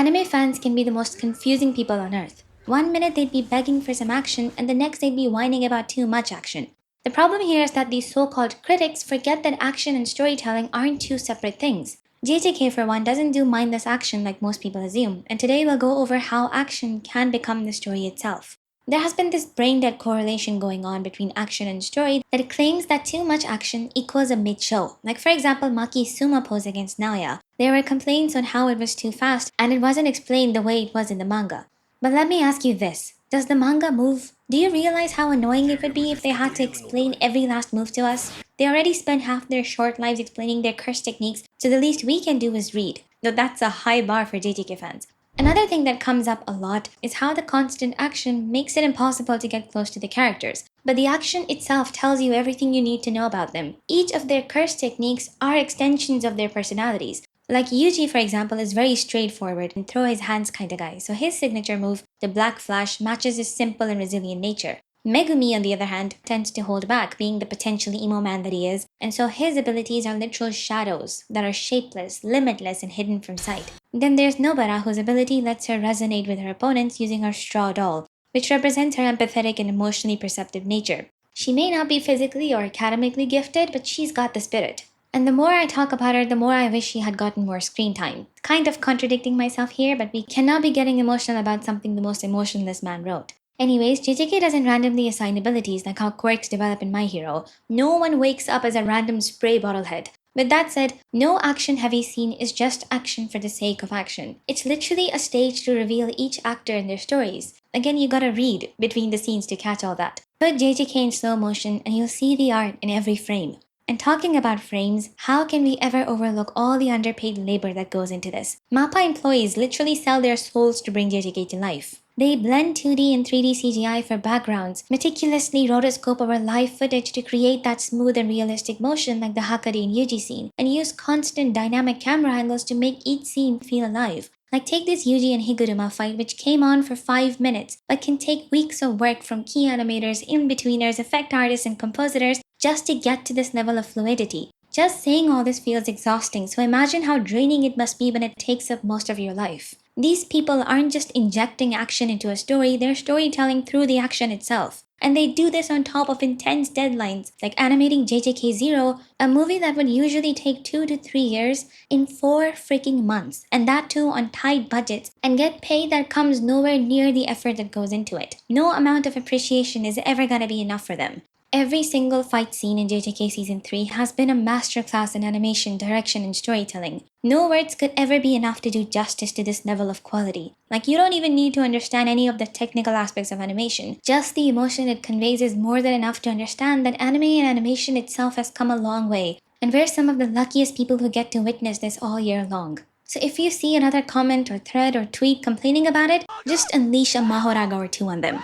Anime fans can be the most confusing people on earth. One minute they'd be begging for some action, and the next they'd be whining about too much action. The problem here is that these so called critics forget that action and storytelling aren't two separate things. JJK, for one, doesn't do mindless action like most people assume, and today we'll go over how action can become the story itself. There has been this brain dead correlation going on between action and story that claims that too much action equals a mid show. Like, for example, Maki's sumo pose against Naoya. There were complaints on how it was too fast and it wasn't explained the way it was in the manga. But let me ask you this: does the manga move? Do you realize how annoying it would be if they had to explain every last move to us? They already spend half their short lives explaining their curse techniques, so the least we can do is read. Though that's a high bar for JJK fans. Another thing that comes up a lot is how the constant action makes it impossible to get close to the characters. But the action itself tells you everything you need to know about them. Each of their curse techniques are extensions of their personalities. Like Yuji, for example, is very straightforward and throw his hands kinda guy, so his signature move, the Black Flash, matches his simple and resilient nature. Megumi, on the other hand, tends to hold back, being the potentially emo man that he is, and so his abilities are literal shadows that are shapeless, limitless, and hidden from sight. Then there's Nobara, whose ability lets her resonate with her opponents using her straw doll, which represents her empathetic and emotionally perceptive nature. She may not be physically or academically gifted, but she's got the spirit. And the more I talk about her, the more I wish she had gotten more screen time. Kind of contradicting myself here, but we cannot be getting emotional about something the most emotionless man wrote. Anyways, JJK doesn't randomly assign abilities like how quirks develop in My Hero. No one wakes up as a random spray bottle head. With that said, no action-heavy scene is just action for the sake of action. It's literally a stage to reveal each actor and their stories. Again, you gotta read between the scenes to catch all that. Put JJK in slow motion and you'll see the art in every frame. And talking about frames, how can we ever overlook all the underpaid labor that goes into this? Mappa employees literally sell their souls to bring JJK to life. They blend 2D and 3D CGI for backgrounds, meticulously rotoscope over live footage to create that smooth and realistic motion like the Hakari and Yuji scene, and use constant dynamic camera angles to make each scene feel alive. Like, take this Yuji and Higuruma fight, which came on for 5 minutes, but can take weeks of work from key animators, in-betweeners, effect artists, and compositors just to get to this level of fluidity. Just saying all this feels exhausting, so imagine how draining it must be when it takes up most of your life. These people aren't just injecting action into a story, they're storytelling through the action itself. And they do this on top of intense deadlines, like animating JJK Zero, a movie that would usually take 2 to 3 years, in 4 freaking months, and that too on tight budgets, and get pay that comes nowhere near the effort that goes into it. No amount of appreciation is ever gonna be enough for them. Every single fight scene in JJK Season 3 has been a masterclass in animation, direction, and storytelling. No words could ever be enough to do justice to this level of quality. Like, you don't even need to understand any of the technical aspects of animation. Just the emotion it conveys is more than enough to understand that anime and animation itself has come a long way, and we're some of the luckiest people who get to witness this all year long. So if you see another comment or thread or tweet complaining about it, just unleash a Mahoraga or two on them.